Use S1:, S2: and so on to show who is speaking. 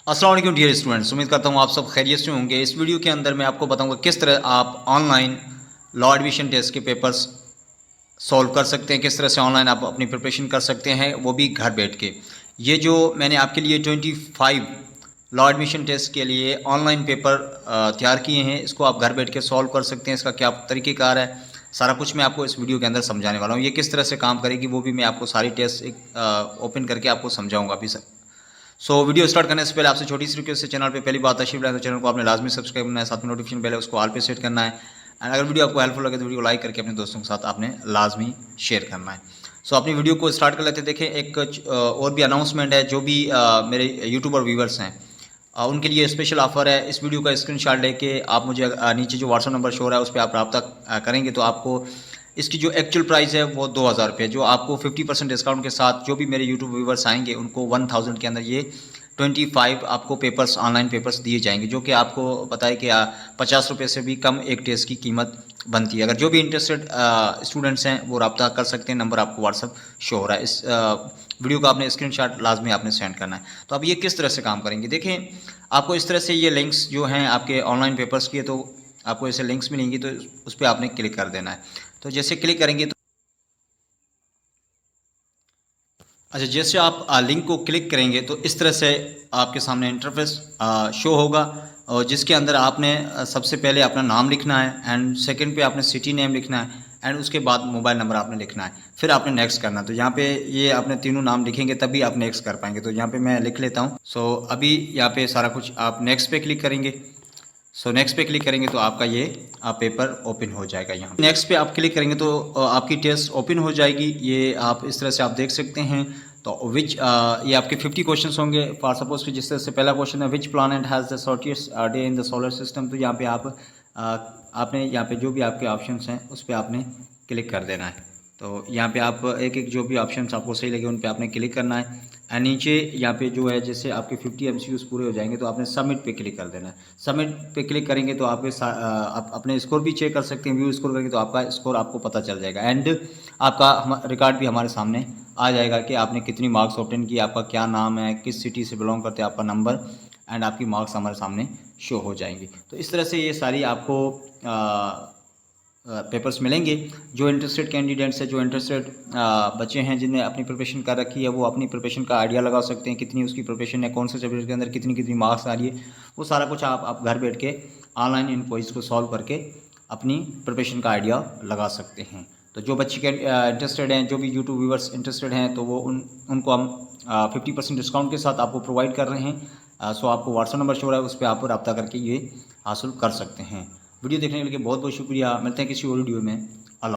S1: अस्सलाम वालेकुम dear students, उम्मीद करता हूँ आप सब खैरियत से होंगे। इस वीडियो के अंदर मैं आपको बताऊंगा किस तरह आप ऑनलाइन लॉ एडमिशन टेस्ट के पेपर्स सॉल्व कर सकते हैं, किस तरह से ऑनलाइन आप अपनी प्रिपरेशन कर सकते हैं, वो भी घर बैठ के। ये जो मैंने आपके लिए 25 लॉ एडमिशन टेस्ट के लिए ऑनलाइन पेपर तैयार किए हैं, इसको आप घर बैठ के सॉल्व कर सकते हैं। इसका क्या तरीक़ेकार है, सारा कुछ मैं आपको इस वीडियो के अंदर समझाने वाला हूँ। ये किस तरह से काम करेगी वो भी मैं आपको सारी टेस्ट ओपन करके आपको समझाऊँगा अभी सर। वीडियो स्टार्ट करने से पहले आपसे छोटी सी रिक्वेस्ट है, चैनल पे पहली बार तशरीफ लाए तो चैनल को आपने लाजमी सब्सक्राइब करना है, साथ में नोटिफिकेशन बेल है उसको ऑल पे सेट करना है। एंड अगर वीडियो आपको हेल्पफुल लगे तो वीडियो लाइक करके अपने दोस्तों के साथ आपने लाजमी शेयर करना है। अपनी वीडियो को स्टार्ट कर लेते हैं। देखें, एक और भी अनाउंसमेंट है, जो भी मेरे यूट्यूबर व्यूवर्स हैं उनके लिए स्पेशल ऑफर है। इस वीडियो का स्क्रीनशॉट लेके आप मुझे नीचे जो व्हाट्सअप नंबर शो हो रहा है उस पर आप रब्ता करेंगे तो आपको इसकी जो एक्चुअल प्राइस है वो 2000 रुपये, जो आपको 50% डिस्काउंट के साथ जो भी मेरे यूट्यूब व्यूवर्स आएंगे उनको 1000 के अंदर ये 25 आपको पेपर्स, ऑनलाइन पेपर्स दिए जाएंगे, जो कि आपको पता है कि 50 रुपये से भी कम एक टेस्ट की कीमत बनती है। अगर जो भी इंटरेस्टेड स्टूडेंट्स हैं वो रब्ता कर सकते हैं, नंबर आपको व्हाट्सअप शो हो रहा है। इस वीडियो का आपने स्क्रीनशॉट लाजमी आपने सेंड करना है। तो अब ये किस तरह से काम करेंगे, देखें, आपको इस तरह से ये लिंक्स जो हैं आपके ऑनलाइन पेपर्स के, तो आपको ऐसे लिंक्स मिलेंगी तो उस पर आपने क्लिक कर देना है। तो जैसे क्लिक करेंगे तो अच्छा, जैसे आप लिंक को क्लिक करेंगे तो इस तरह से आपके सामने इंटरफेस शो होगा, और जिसके अंदर आपने सबसे पहले अपना नाम लिखना है, एंड सेकंड पे आपने सिटी नेम लिखना है, एंड उसके बाद मोबाइल नंबर आपने लिखना है, फिर आपने नेक्स्ट करना है। तो यहाँ पे ये आपने तीनों नाम लिखेंगे तभी आप नेक्स्ट कर पाएंगे। तो यहाँ पे मैं लिख लेता हूँ। अभी यहाँ पे सारा कुछ आप नेक्स्ट पे क्लिक करेंगे। नेक्स्ट पे क्लिक करेंगे तो आपका ये पेपर ओपन हो जाएगा। यहाँ नेक्स्ट पे आप क्लिक करेंगे तो आपकी टेस्ट ओपन हो जाएगी। ये आप इस तरह से आप देख सकते हैं। तो ये आपके 50 क्वेश्चंस होंगे। फॉर सपोज कि जिस तरह से पहला क्वेश्चन है, which planet has the shortest day in the solar system. तो यहाँ पे आपने यहाँ पे जो भी आपके ऑप्शंस हैं उस पर आपने क्लिक कर देना है। तो यहाँ पे आप एक एक जो भी ऑप्शन आपको सही लगे उन पे आपने क्लिक करना है। एंड नीचे यहाँ पे जो है, जैसे आपके 50 MCQs पूरे हो जाएंगे तो आपने सबमिट पे क्लिक कर देना है। सबमिट पे क्लिक करेंगे तो आप अपने स्कोर भी चेक कर सकते हैं। व्यू स्कोर करेंगे तो आपका स्कोर आपको पता चल जाएगा, एंड आपका रिकॉर्ड भी हमारे सामने आ जाएगा कि आपने कितनी मार्क्स ऑब्टेन की, आपका क्या नाम है, किस सिटी से बिलोंग करते हैं, आपका नंबर एंड आपकी मार्क्स हमारे सामने शो हो जाएंगी। तो इस तरह से ये सारी आपको पेपर्स मिलेंगे। जो इंटरेस्टेड कैंडिडेट्स हैं, जो इंटरेस्टेड बच्चे हैं जिन्हें अपनी प्रिपरेशन कर रखी है, वो अपनी प्रिपरेशन का आइडिया लगा सकते हैं, कितनी उसकी प्रिपरेशन है, कौन से चैप्टर के अंदर कितनी कितनी मार्क्स आ रही है। वो सारा कुछ आप घर बैठ के ऑनलाइन इन क्विज को सॉल्व करके अपनी प्रिपरेशन का आइडिया लगा सकते हैं। तो जो बच्चे इंटरेस्टेड हैं, जो भी यूट्यूब व्यूवर्स इंटरेस्टेड हैं, तो वो उनको हम 50% डिस्काउंट के साथ आपको प्रोवाइड कर रहे हैं। आपको व्हाट्सअप नंबर शो रहा है, उस पर आप रब्ता करके ये हासिल कर सकते हैं। वीडियो देखने के लिए बहुत बहुत शुक्रिया। मिलते हैं किसी और वीडियो में।